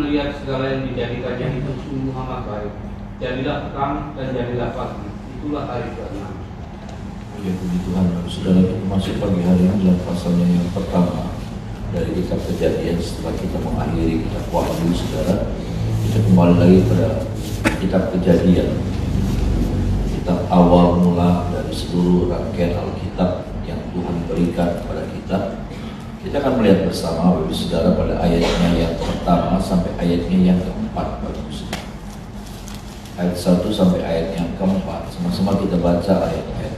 melihat segala yang dijadikannya itu sungguh amat baik. Jadilah terang dan jadilah pagi. Itulah hari ke-6. Ya puji Tuhan, saudara, kita masuk pagi hari ini dalam pasalnya yang pertama dari kitab Kejadian. Setelah kita mengakhiri kitab Wahyu, saudara, kita kembali lagi pada kitab Kejadian, kitab awal mula dari seluruh rangkaian Alkitab yang Tuhan berikan kepada kita. Kita akan melihat bersama Bapak Saudara pada ayatnya yang pertama sampai ayatnya yang keempat. Ayat 1 sampai ayat yang keempat. Sama-sama kita baca ayat-ayat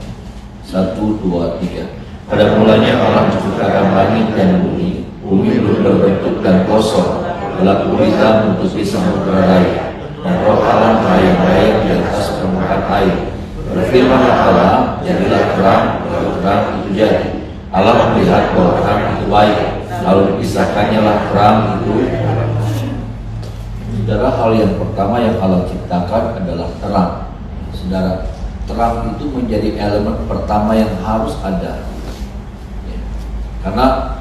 1, 2, 3. Pada mulanya Allah menciptakan langit dan bumi. Bumi belum berbentuk dan kosong, gelap gulita menutupi samudera raya, dan Roh Allah melayang-layang di atas permukaan air. Berfirmanlah Allah, jadilah terang, lalu terang itu jadi. Allah melihat bahwa terang itu baik, lalu dipisahkannya lah terang itu. Saudara, hal yang pertama yang Allah ciptakan adalah terang. Saudara, terang itu menjadi elemen pertama yang harus ada. Karena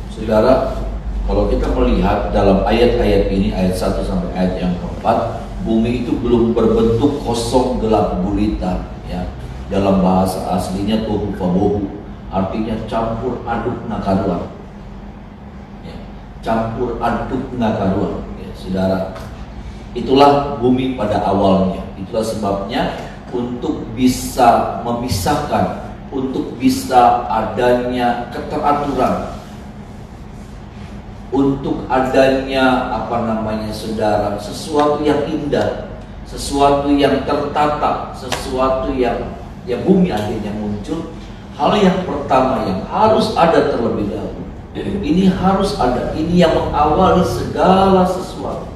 saudara, kalau kita melihat dalam ayat-ayat ini, ayat 1 sampai ayat yang keempat, bumi itu belum berbentuk, kosong, gelap gulita, ya. Dalam bahasa aslinya tohu wabohu, artinya campur aduk nakaruan, ya. Campur aduk nakaruan, ya, saudara. Itulah bumi pada awalnya. Itulah sebabnya untuk bisa memisahkan, untuk bisa adanya keteraturan, untuk adanya saudara, sesuatu yang indah, sesuatu yang tertata, sesuatu yang bumi akhirnya muncul. Hal yang pertama yang harus ada terlebih dahulu, ini harus ada, ini yang mengawali segala sesuatu,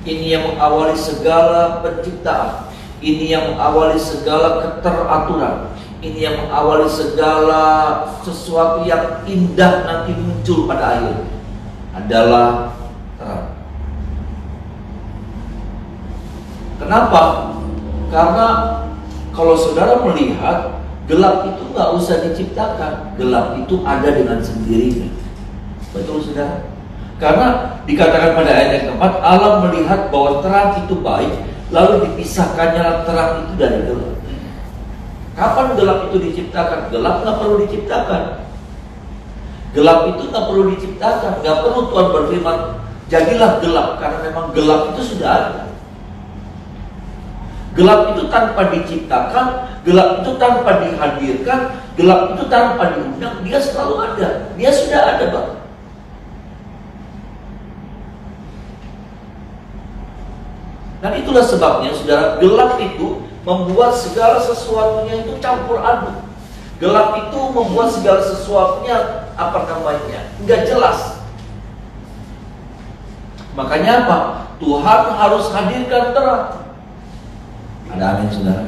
ini yang mengawali segala penciptaan, ini yang mengawali segala keteraturan, ini yang mengawali segala sesuatu yang indah nanti muncul pada akhirnya adalah terang. Kenapa? Karena kalau saudara melihat, gelap itu nggak usah diciptakan, gelap itu ada dengan sendirinya. Betul saudara? Karena dikatakan pada ayat yang keempat, Allah melihat bahwa terang itu baik, lalu dipisahkannya terang itu dari gelap. Kapan gelap itu diciptakan? Gelap nggak perlu diciptakan. Gelap itu nggak perlu diciptakan, nggak perlu Tuhan berfirman jadilah gelap, karena memang gelap itu sudah ada. Gelap itu tanpa diciptakan, gelap itu tanpa dihadirkan, gelap itu tanpa diundang, dia selalu ada, dia sudah ada, Pak. Dan itulah sebabnya, saudara, gelap itu membuat segala sesuatunya itu campur aduk. Gelap itu membuat segala sesuatunya nggak jelas. Makanya apa? Tuhan harus hadirkan terang. Ada amin, saudara?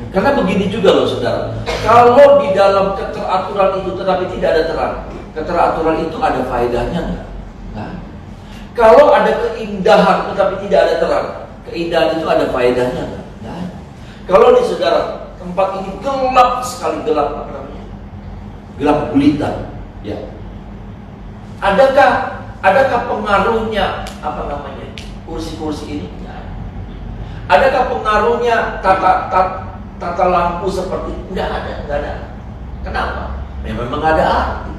Karena begini juga loh, saudara. Kalau di dalam keteraturan itu tetapi tidak ada terang, keteraturan itu ada faedahnya nggak? Nah, kalau ada keindahan tetapi tidak ada terang, keindahan itu ada faedahnya nggak? Nah, kalau di saudara tempat ini gelap sekali, gelap gelap gulita, ya. Adakah pengaruhnya kursi-kursi ini? Nah, adakah pengaruhnya tata lampu seperti ini? Nggak ada. Kenapa? Memang ada arti.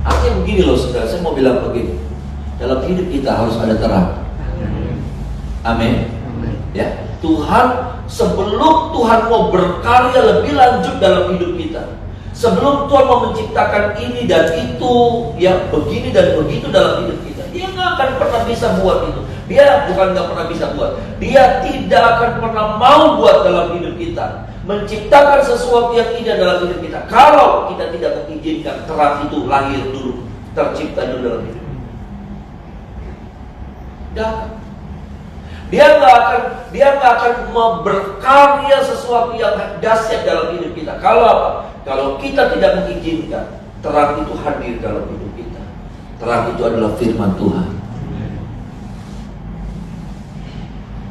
Artinya begini loh, saudara. Saya mau bilang begini. Dalam hidup kita harus ada terang. Amin. Ya, Tuhan, sebelum Tuhan mau berkarya lebih lanjut dalam hidup kita, sebelum Tuhan mau menciptakan ini dan itu, ya begini dan begitu dalam hidup kita, dia nggak akan pernah bisa buat itu. Dia bukan nggak pernah bisa buat, dia tidak akan pernah mau buat dalam hidup kita, menciptakan sesuatu yang indah dalam hidup kita, kalau kita tidak mengizinkan terang itu lahir dulu, tercipta dulu dalam hidup. Dia nggak akan berkarya sesuatu yang dahsyat dalam hidup kita. Kalau apa? Kalau kita tidak mengizinkan terang itu hadir dalam hidup kita. Terang itu adalah firman Tuhan.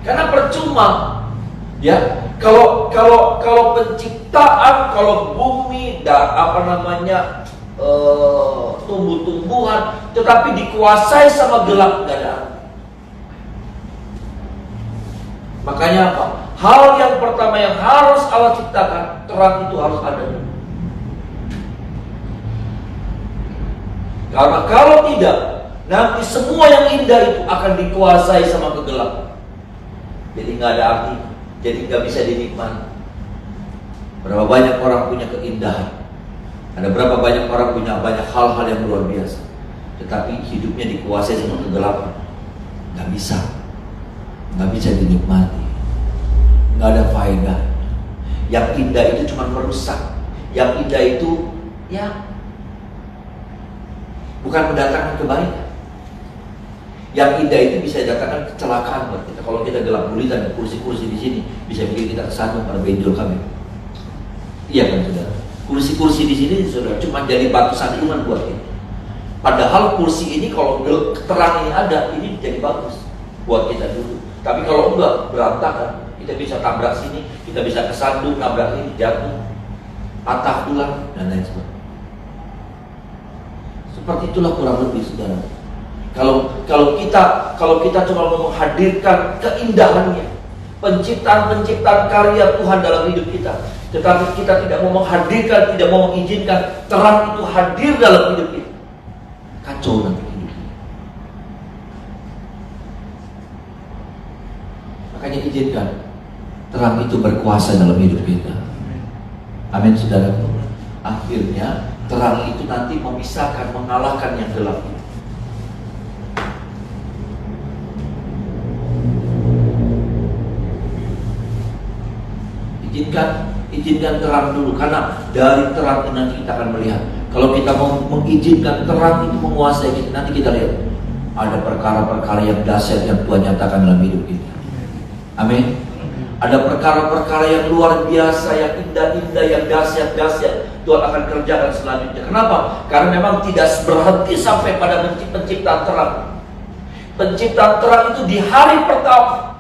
Karena percuma, ya, kalau penciptaan, kalau bumi dan tumbuh-tumbuhan, tetapi dikuasai sama gelap, nggak ada arti. Makanya apa? Hal yang pertama yang harus Allah ciptakan, terang itu harus ada. Karena kalau tidak, nanti semua yang indah itu akan dikuasai sama kegelapan. Jadi nggak ada arti, jadi nggak bisa dinikmati. Berapa banyak orang punya keindahan, ada berapa banyak orang punya banyak hal-hal yang luar biasa, tetapi hidupnya dikuasai sama kegelapan. Nggak bisa dinikmati, nggak ada faedah. Yang indah itu cuma merusak, yang indah itu ya bukan mendatangkan kebaikan. Yang indah itu bisa datangkan kecelakaan buat kita. Kalau kita gelap gulita, kursi-kursi di sini bisa bikin kita kesandung pada benjol kami. Iya kan saudara? Kursi-kursi di sini saudara cuma jadi batu sandungan buat kita. Padahal kursi ini kalau terang ini ada, ini jadi bagus buat kita dulu. Tapi kalau enggak, berantakan. Kita bisa tabrak sini, kita bisa kesandung, nabrak ini, jatuh, patah tulang dan lain sebagainya. Seperti itulah kurang lebih saudara. Kalau kita cuma mau menghadirkan keindahannya, penciptaan karya Tuhan dalam hidup kita, tetapi kita tidak mau menghadirkan, tidak mau mengizinkan terang itu hadir dalam hidup kita, kacau nanti hidup kita. Makanya izinkan terang itu berkuasa dalam hidup kita. Amin saudara. Akhirnya terang itu nanti memisahkan, mengalahkan yang gelap itu. Izinkan terang dulu, karena dari terang itu nanti kita akan melihat. Kalau kita mau mengizinkan terang itu menguasai kita, nanti kita lihat ada perkara-perkara yang dahsyat yang Tuhan nyatakan dalam hidup kita. Amin. Ada perkara-perkara yang luar biasa, yang indah-indah, yang dahsyat-dahsyat Tuhan akan kerjakan selanjutnya. Kenapa? Karena memang tidak berhenti sampai pada penciptaan terang. Penciptaan terang itu di hari pertama,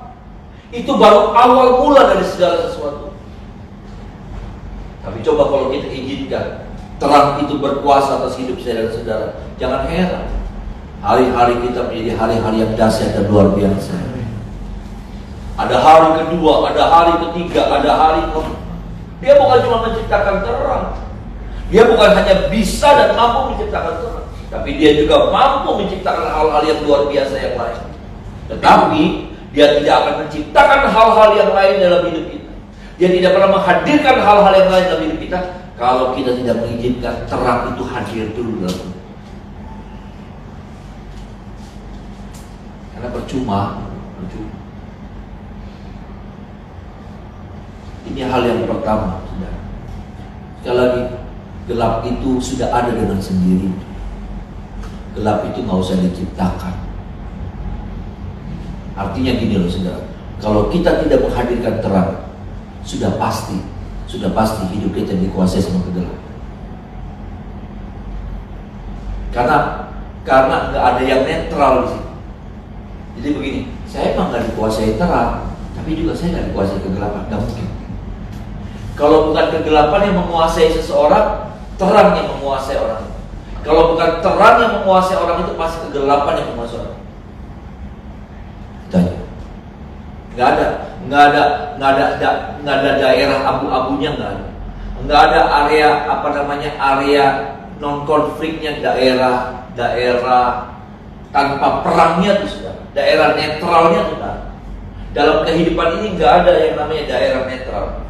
itu baru awal mula dari segala sesuatu. Tapi coba kalau kita izinkan terang itu berkuasa atas hidup saya dan saudara, jangan heran hari-hari kita menjadi hari-hari yang dahsyat dan luar biasa. Ada hari kedua, ada hari ketiga, ada hari keempat. Dia bukan cuma menciptakan terang, dia bukan hanya bisa dan mampu menciptakan terang, tapi dia juga mampu menciptakan hal-hal yang luar biasa yang lain. Tetapi dia tidak akan menciptakan hal-hal yang lain dalam hidup kita. Dia tidak pernah menghadirkan hal-hal yang lain dalam hidup kita kalau kita tidak mengizinkan terang itu hadir dulu dalam hidup. Karena percuma. Ini hal yang pertama, saudara. Sekali lagi, gelap itu sudah ada dengan sendiri. Gelap itu nggak usah diciptakan. Artinya gini loh, saudara. Kalau kita tidak menghadirkan terang, sudah pasti hidup kita dikuasai sama kegelapan. Karena nggak ada yang netral di sini. Jadi begini, saya emang nggak dikuasai terang, tapi juga saya nggak dikuasai kegelapan, nggak mungkin. Kalau bukan kegelapan yang menguasai seseorang, terang yang menguasai orang. Kalau bukan terang yang menguasai orang itu, pasti kegelapan yang menguasai orang. Tanya. Nggak ada daerah abu-abunya, nggak ada area non konfliknya, daerah tanpa perangnya tuh sudah, daerah netralnya tuh kan. Dalam kehidupan ini nggak ada yang namanya daerah netral.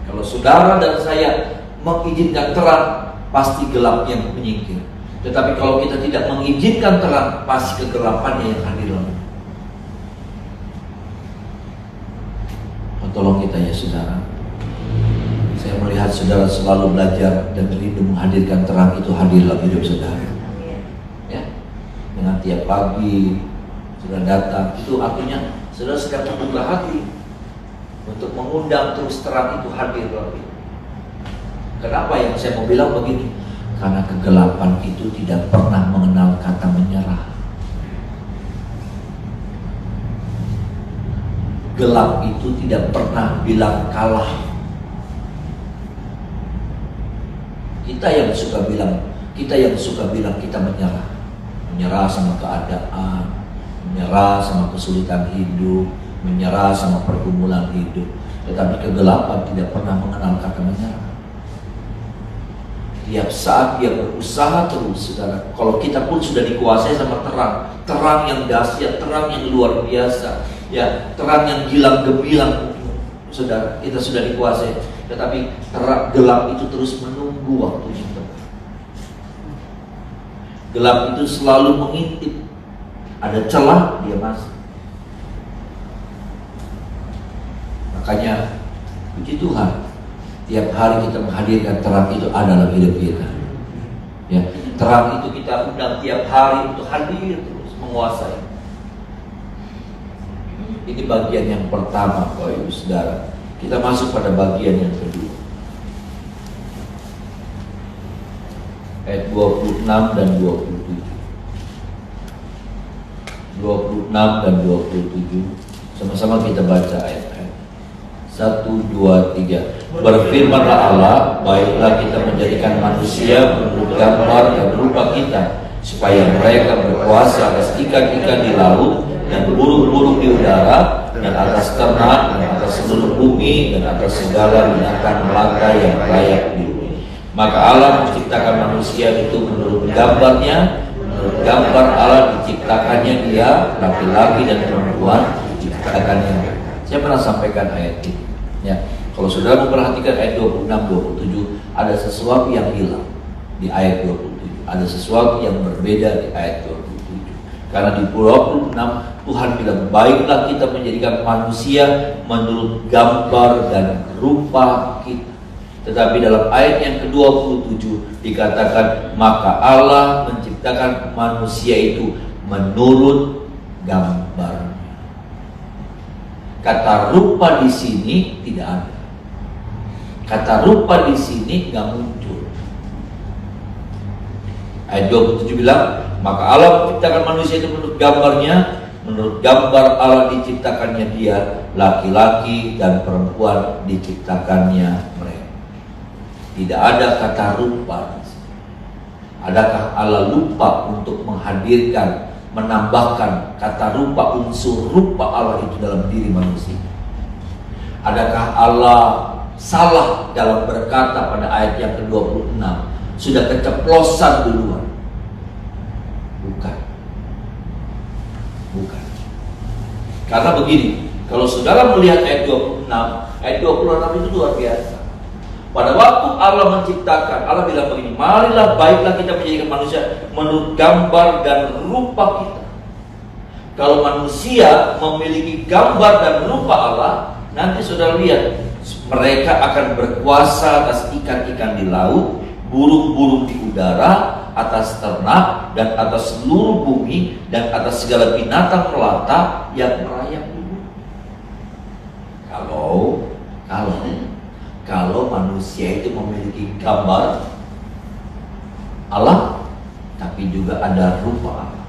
Kalau saudara dan saya mengizinkan terang, pasti gelap yang menyingkir. Tetapi kalau kita tidak mengizinkan terang, pasti kegelapannya yang hadir. Tolong kita ya saudara. Saya melihat saudara selalu belajar dan rindu menghadirkan terang itu hadir dalam hidup saudara. Ya, dengan tiap pagi saudara datang, itu artinya saudara sedang terbuka hati untuk mengundang terus terang itu hadir dalam hidup. Kenapa yang saya mau bilang begini? Karena kegelapan itu tidak pernah mengenal kata menyerah. Gelap itu tidak pernah bilang kalah. Kita yang suka bilang Kita yang suka bilang kita menyerah sama keadaan, menyerah sama kesulitan hidup, menyerah sama pergumulan hidup. Tetapi kegelapan tidak pernah mengenal kata menyerah. Tiap saat dia berusaha terus, saudara. Kalau kita pun sudah dikuasai sama terang, terang yang dahsyat, terang yang luar biasa, ya, terang yang gilang gemilang, saudara, kita sudah dikuasai. Tetapi terang gelap itu terus menunggu waktunya. Gelap itu selalu mengintip, ada celah dia masuk. Makanya puji Tuhan, tiap hari kita menghadirkan terang itu ada dalam hidup kita. Ya, terang itu kita undang tiap hari untuk hadir terus menguasai. Ini bagian yang pertama, Bapak Ibu Saudara. Kita masuk pada bagian yang kedua. Ayat 26 dan 27. 26 dan 27. Sama-sama kita baca ayat-ayat. 1, 2, 3. Berfirmanlah Allah, baiklah kita menjadikan manusia menurut gambar dan rupa kita, supaya mereka berkuasa atas ikan-ikan di laut dan burung-burung di udara, dan atas ternak, dan atas seluruh bumi, dan atas segala binatang melata yang layak di bumi. Maka Allah menciptakan manusia itu menurut gambarnya, menurut gambar Allah diciptakannya dia, laki-laki dan perempuan diciptakannya. Saya pernah sampaikan ayat ini. Ya, kalau saudara memperhatikan ayat 26-27, ada sesuatu yang hilang di ayat 27, ada sesuatu yang berbeda di ayat 27. Karena di 26 Tuhan bilang, baiklah kita menjadikan manusia menurut gambar dan rupa kita. Tetapi dalam ayat yang ke-27 dikatakan, maka Allah menciptakan manusia itu menurut gambarnya. Kata rupa di sini tidak ada. Kata rupa di sini nggak muncul. Ayat 27 bilang, maka Allah menciptakan manusia itu menurut gambarnya, menurut gambar Allah diciptakannya dia, laki-laki dan perempuan diciptakannya mereka. Tidak ada kata rupa. Adakah Allah lupa untuk menghadirkan, menambahkan kata rupa, unsur rupa Allah itu dalam diri manusia? Adakah Allah salah dalam berkata pada ayat yang ke-26, sudah keceplosan duluan? Bukan. Bukan. Karena begini, kalau saudara melihat ayat 26 itu luar biasa. Pada waktu Allah menciptakan, Allah bilang begini, marilah baiklah kita menjadikan manusia menurut gambar dan rupa kita. Kalau manusia memiliki gambar dan rupa Allah, nanti saudara lihat, mereka akan berkuasa atas ikan-ikan di laut, burung-burung di udara, atas ternak, dan atas seluruh bumi, dan atas segala binatang melata yang merayap di bumi. Kalau manusia itu memiliki gambar Allah, tapi juga ada rupa Allah.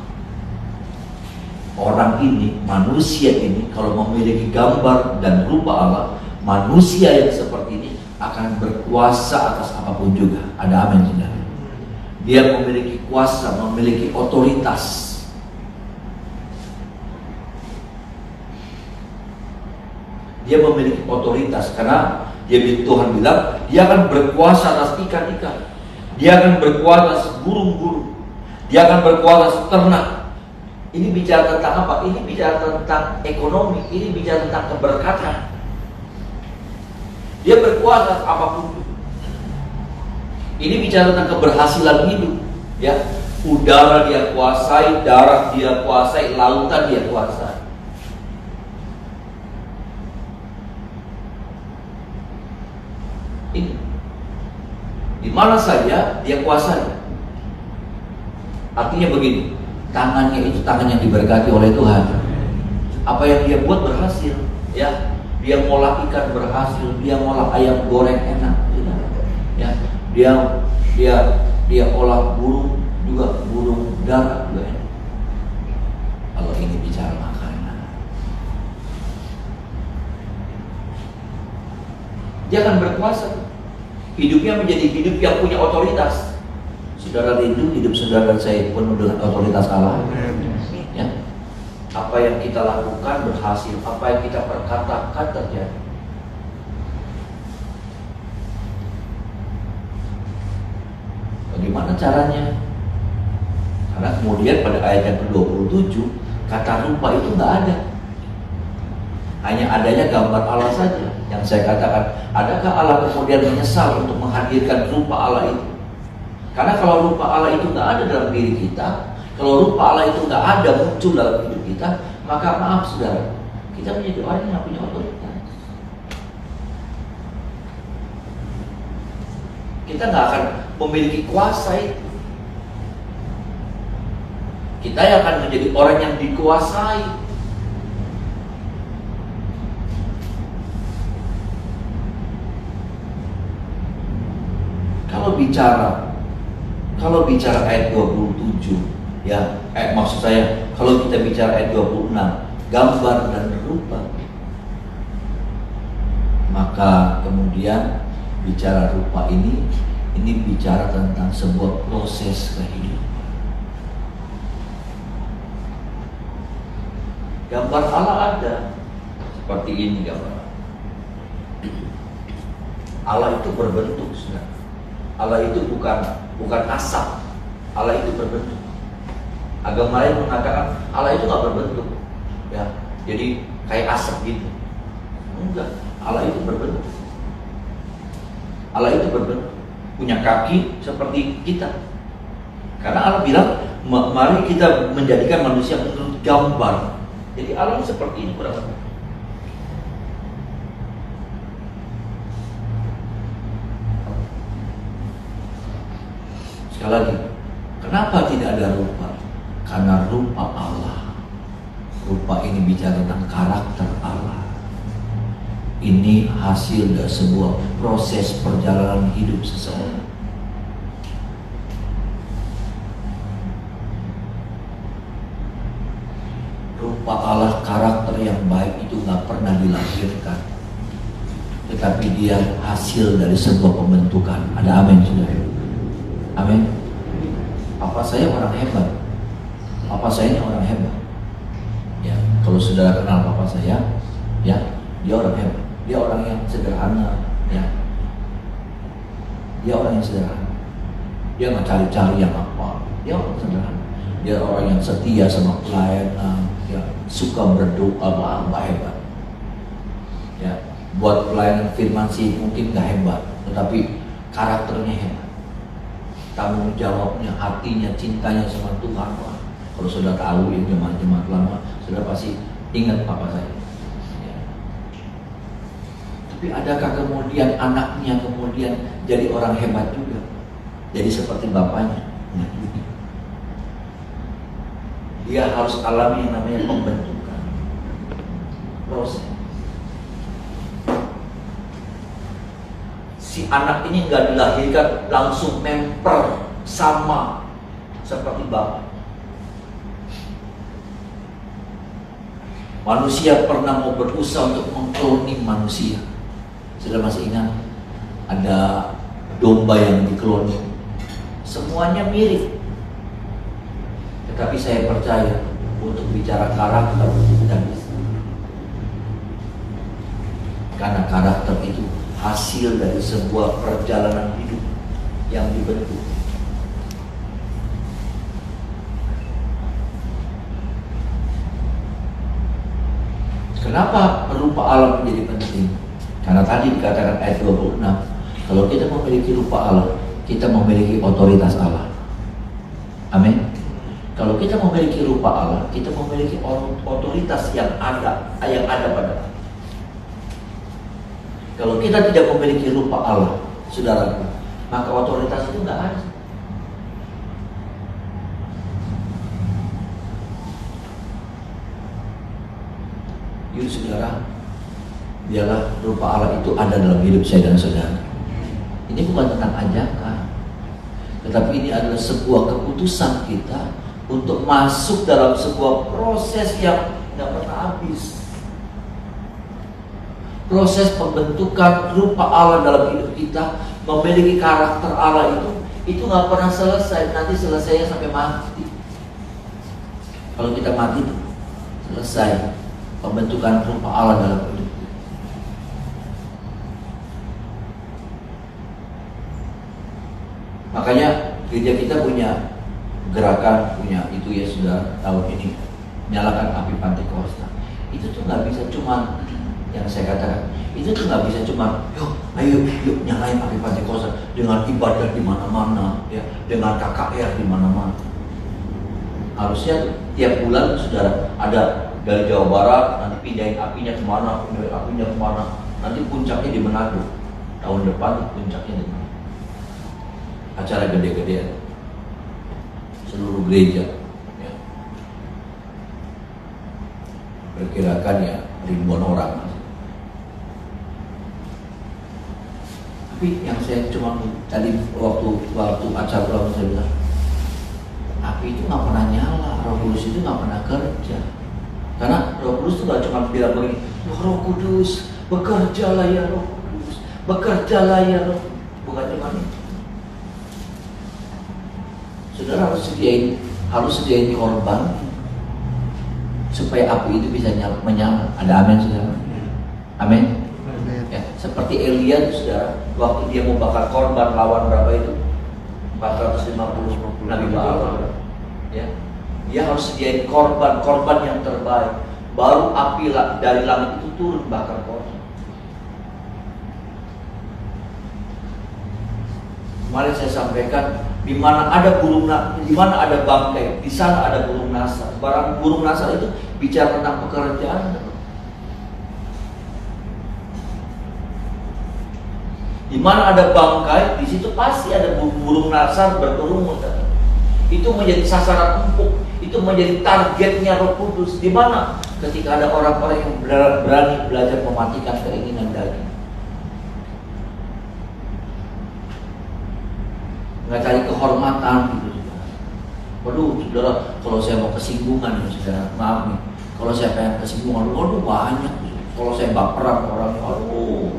Orang ini, manusia ini, kalau memiliki gambar dan rupa Allah, manusia yang seperti ini akan berkuasa atas apapun juga. Ada amin, saudara? Dia memiliki kuasa, memiliki otoritas. Dia memiliki otoritas karena Tuhan bilang dia akan berkuasa atas ikan-ikan, dia akan berkuasa atas burung-burung, dia akan berkuasa atas ternak. Ini bicara tentang apa? Ini bicara tentang ekonomi, ini bicara tentang keberkatan. Dia berkuasa atas apapun. Ini bicara tentang keberhasilan hidup, ya. Udara dia kuasai, darat dia kuasai, lautan dia kuasai. Ini di mana saja dia kuasai. Artinya begini, tangannya itu tangan yang diberkati oleh Tuhan. Apa yang dia buat berhasil, ya. Dia ngolah ikan berhasil, dia ngolah ayam goreng enak, ya. Dia olah burung juga, burung darat juga enak. Kalau ini bicara makanan, dia akan berkuasa. Hidupnya menjadi hidup yang punya otoritas. Saudara rindu hidup saudara dan saya penuh dengan otoritas Allah? Ya. Apa yang kita lakukan berhasil, apa yang kita perkatakan terjadi. Bagaimana caranya? Karena kemudian pada ayat yang ke-27 kata rupa itu nggak ada. Hanya adanya gambar Allah saja. Yang saya katakan, adakah Allah kemudian menyesal untuk menghadirkan rupa Allah itu? Karena kalau rupa Allah itu nggak ada dalam diri kita, kalau rupa Allah itu nggak ada muncul dalam hidup kita, maka maaf saudara, kita menjadi orang yang punya otoritas. Kita nggak akan memiliki kuasa itu. Kita akan menjadi orang yang dikuasai. Kalau bicara ayat 27, ya, maksud saya kalau kita bicara ayat 26, gambar dan rupa, maka kemudian bicara rupa ini bicara tentang sebuah proses kehidupan. Gambar Allah ada, seperti ini gambar. Allah itu berbentuk, saudara. Allah itu bukan asap. Allah itu berbentuk. Agama lain mengatakan Allah itu nggak berbentuk, ya. Jadi kayak asap gitu. Enggak. Allah itu berbentuk. Allah itu berbentuk. Punya kaki seperti kita. Karena Allah bilang, mari kita menjadikan manusia menurut gambar. Jadi Allah seperti ini kurang lebih. Sekali lagi, kenapa tidak ada rupa? Karena rupa Allah. Rupa ini bicara tentang karakter Allah. Ini hasil dari sebuah proses perjalanan hidup seseorang. Rupa Allah, karakter yang baik itu gak pernah dilahirkan, tetapi dia hasil dari sebuah pembentukan. Ada amin, saudara? Amin. Papa saya orang hebat. Papa saya ini orang hebat. Ya, kalau saudara kenal papa saya, ya, dia orang hebat. Dia orang yang sederhana, ya. Dia orang yang sederhana. Dia nggak cari-cari yang apa. Dia orang sederhana. Dia orang yang setia sama pelayanan, ya, suka berdoa, mbak hebat. Ya, buat pelayanan firman sih mungkin nggak hebat, tetapi karakternya hebat. Tanggung jawabnya, hatinya, cintanya sama Tuhan. Wah, kalau sudah tahu ya jemaat-jemaat lama, sudah pasti ingat papa saya. Ya. Tapi adakah kemudian anaknya kemudian jadi orang hebat juga? Jadi seperti bapaknya? Nah, dia harus alami yang namanya pembentukan, proses. Si anak ini nggak dilahirkan langsung memper sama seperti bapak. Manusia pernah mau berusaha untuk mengkloning manusia. Sudah masih ingat? Ada domba yang dikloning. Semuanya mirip. Tetapi saya percaya untuk bicara karakter dan karena karakter itu hasil dari sebuah perjalanan hidup yang dibentuk. Kenapa rupa Allah menjadi penting? Karena tadi dikatakan ayat 26, kalau kita memiliki rupa Allah, kita memiliki otoritas Allah. Amin. Kalau kita memiliki rupa Allah, kita memiliki otoritas yang ada pada kita. Kalau kita tidak memiliki rupa Allah, saudaraku, maka otoritas itu nggak ada. Yuk saudara, biarlah rupa Allah itu ada dalam hidup saya dan saudara. Ini bukan tentang ajakan, tetapi ini adalah sebuah keputusan kita untuk masuk dalam sebuah proses yang tidak pernah habis. Proses pembentukan rupa Allah dalam hidup kita, memiliki karakter Allah itu nggak pernah selesai. Nanti selesainya sampai mati. Kalau kita mati itu selesai pembentukan rupa Allah dalam hidup. Makanya gereja kita punya gerakan, punya itu ya sudah tahun ini nyalakan api Pentakosta. Itu tuh nggak bisa cuma yang saya katakan, itu tuh nggak bisa cuma ayo nyalain api Pentakosta dengan ibadah di mana-mana, ya, dengan KKR di mana-mana. Harusnya tiap bulan saudara ada dari Jawa Barat, nanti pindahin apinya kemana, nanti puncaknya di Manado. Tahun depan puncaknya di mana? Acara gede-gedean seluruh gereja, ya. Perkirakan ya ribuan orang. Tapi yang saya cuma tadi waktu acara ulang saya bilang, api itu nggak pernah nyala, Roh Kudus itu nggak pernah kerja. Karena Roh Kudus itu nggak cuma bilang begini, Roh Kudus bekerjalah ya Roh Kudus, bekerjalah ya Roh. Bukan cuma itu. Saudara harus sediain korban supaya api itu bisa menyala. Ada amin saudara? Amin. Ya, seperti Elia itu saudara, waktu dia mau bakar korban lawan berapa itu? 450 Nabi Baal. Ya, dia harus sediain korban yang terbaik. Baru api dari langit itu turun bakar korban. Kemarin saya sampaikan, di mana ada bangkai, di sana ada burung nasar. Burung nasar itu bicara tentang pekerjaan. Di mana ada bangkai, di situ pasti ada burung nasar berkerumun. Itu menjadi sasaran empuk, itu menjadi targetnya Roh Kudus. Di mana? Ketika ada orang-orang yang berani belajar mematikan keinginan daging. Nggak cari kehormatan gitu. Waduh, saudara, kalau saya mau kesinggungan, saudara, maaf nih. Kalau saya pengen kesinggungan, waduh banyak. Kalau saya baperan orangnya, waduh,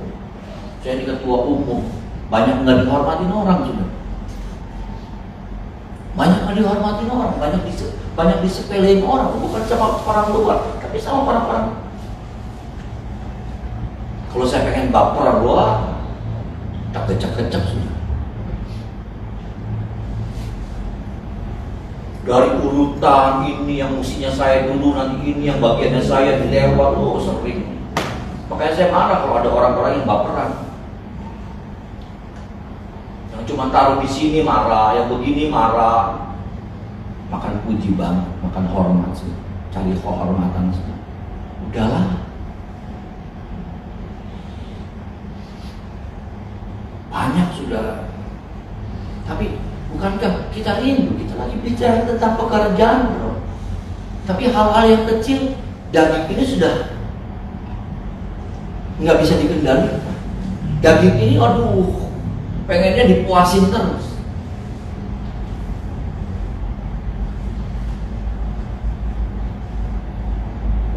saya ini ketua umum, banyak nggak dihormatin orang sudah. Banyak nggak dihormatin orang, banyak disepelein orang, bukan sama orang luar, tapi sama orang-orang. Kalau saya pengen baperan, wah, tak kecap-kecap sudah. Dari urutan ini yang mestinya saya dulu, nanti ini yang bagiannya saya dilewat, sering. Makanya saya marah kalau ada orang-orang yang baperan. Yang cuma taruh di sini marah, yang begini marah. Makan puji banget, makan hormat sih, cari kehormatan sih. Udahlah. Banyak saudara. Tapi bukankah kita rindu, kita lagi bicara tentang pekerjaan, bro. Tapi hal-hal yang kecil, daging ini sudah nggak bisa dikendalikan. Daging ini, aduh, pengennya dipuasin terus.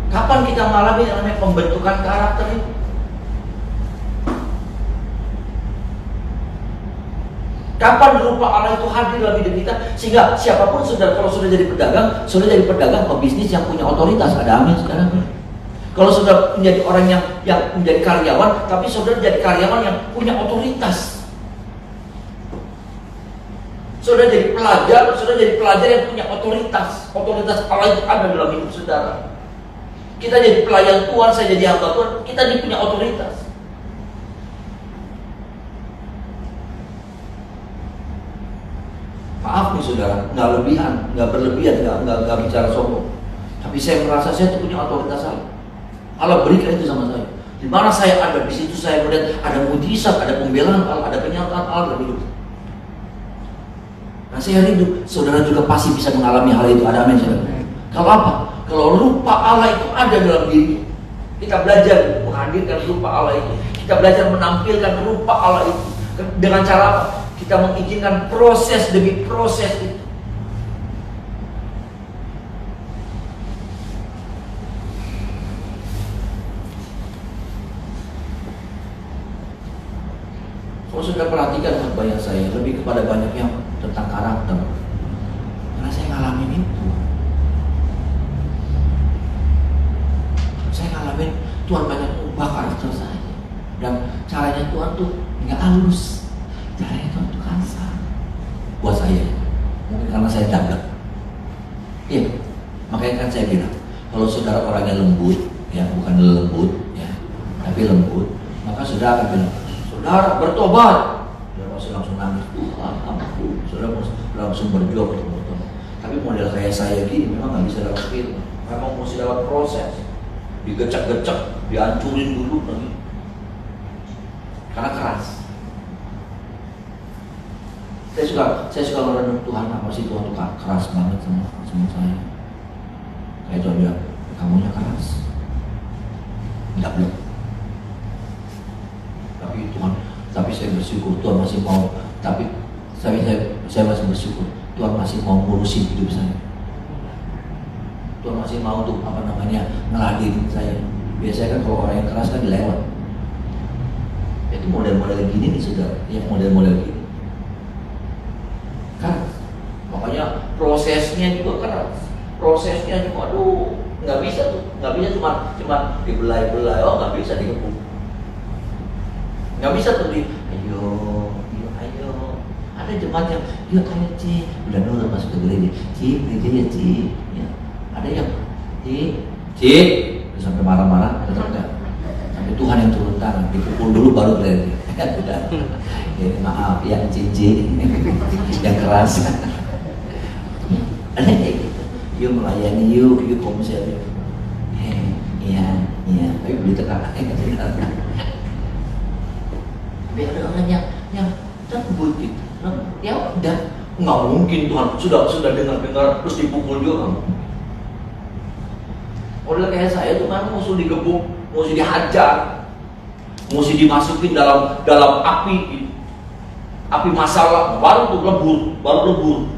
Kapan kita mengalami namanya pembentukan karakter itu? Kapan rupa Allah itu hadir dalam hidup kita sehingga siapapun kalau sudah jadi pedagang pebisnis yang punya otoritas. Ada amin sekarang. Kalau sudah menjadi orang yang menjadi karyawan, tapi sudah jadi karyawan yang punya otoritas. Sudah jadi pelajar yang punya otoritas. Otoritas Allah itu ada dalam hidup saudara. Kita jadi pelayan Tuhan, saya jadi hamba Tuhan, kita punya otoritas. Maaf nih saudara, nggak berlebihan, nggak bicara sombong. Tapi saya merasa saya itu punya otoritas saya. Allah berikan itu sama saya. Di mana saya ada, di situ saya melihat ada mujizat, ada pembelaan Allah, ada penyataan Allah dalam hidup. Nah saya rindu, saudara juga pasti bisa mengalami hal itu. Ada amin saudara. Kalau apa? Kalau rupa Allah itu ada dalam diri kita, belajar menghadirkan rupa Allah itu. Kita belajar menampilkan rupa Allah itu. Dengan cara apa? Kita mengizinkan proses demi proses itu. Kalau sudah perhatikan khotbahnya saya, lebih kepada banyaknya tentang karakter. Karena saya ngalamin itu. Saya ngalamin Tuhan banyak ubah karakter saya. Dan caranya Tuhan tuh nggak halus. Caranya Tuhan tuh kasar. Buat saya. Mungkin karena saya dagang. Iya. Makanya kan saya bilang, kalau saudara orangnya lembut, ya bukan lembut, ya, tapi lembut, maka saudara akan bilang, saudara bertobat. Saudara pasti langsung nangis, Tuhan ampun. Saudara langsung berjuang untuk bertobat. Tapi model kayak saya gini memang nggak bisa dalam firman. Memang mesti dalam proses, digecek-gecek, dihancurin dulu lagi. Karena keras. Saya suka merenung Tuhan, apa sih Tuhan tuh keras banget sama saya. Kayak Tuhan bilang, kamunya keras, nggak belum. Tapi saya bersyukur Tuhan masih mau. Tapi saya masih bersyukur Tuhan masih mau ngurusin hidup saya. Tuhan masih mau untuk ngeladenin saya. Biasanya kan kalau orang yang keras kan dilewat. Itu model-model gini nih saudara, yang model-model gini. Kan, makanya prosesnya juga keras. Prosesnya juga, aduh, nggak bisa cuma dibelai-belai, nggak bisa dikepung. Nggak bisa tuh ayo. Ada jemaat yang, yuk ayo Ci, udah nurut masuk ke gereja, Ci, gereja ya Ci. Ya. Ada yang, Ci, udah sampai marah-marah, tetap enggak. Sampai Tuhan yang turun tangan, dipukul dulu baru gereja. Udah, ya, maaf ya Ci, yang keras. Ada kayak gitu, yuk melayani, yuk komsel, iya, tapi beli tekanan, tapi ada orang yang lembut gitu, ya udah, nggak mungkin Tuhan sudah dengar terus dipukul juga. Model kayak saya tuh kan mesti digebuk, mesti dihajar, mesti dimasukin dalam api masalah, baru lebur.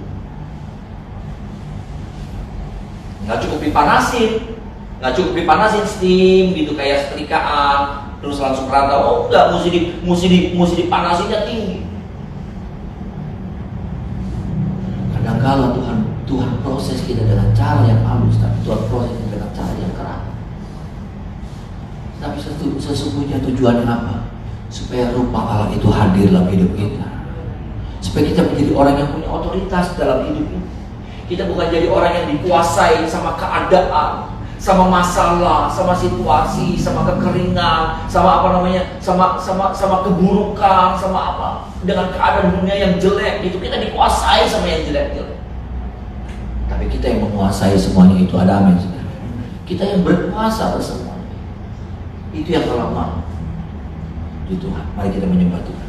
Nggak cukup dipanasin steam gitu kayak setrikaan terus langsung rata. Oh enggak, mesti dipanasinnya tinggi. Kadang-kala Tuhan proses kita dengan cara yang halus, tapi Tuhan proses kita dengan cara yang keras. Tapi sesungguhnya tujuannya apa? Supaya rupa Allah itu hadir dalam hidup kita. Supaya kita menjadi orang yang punya otoritas dalam hidup ini. Kita bukan jadi orang yang dikuasai sama keadaan, sama masalah, sama situasi, sama kekeringan, sama sama keburukan, sama apa, dengan keadaan dunia yang jelek itu kita dikuasai sama yang jelek-jelek. Tapi kita yang menguasai semuanya itu, ada amin saudara. Kita yang berkuasa atas semuanya. Itu yang kalau mau. Tuhan, mari kita menyembah Tuhan.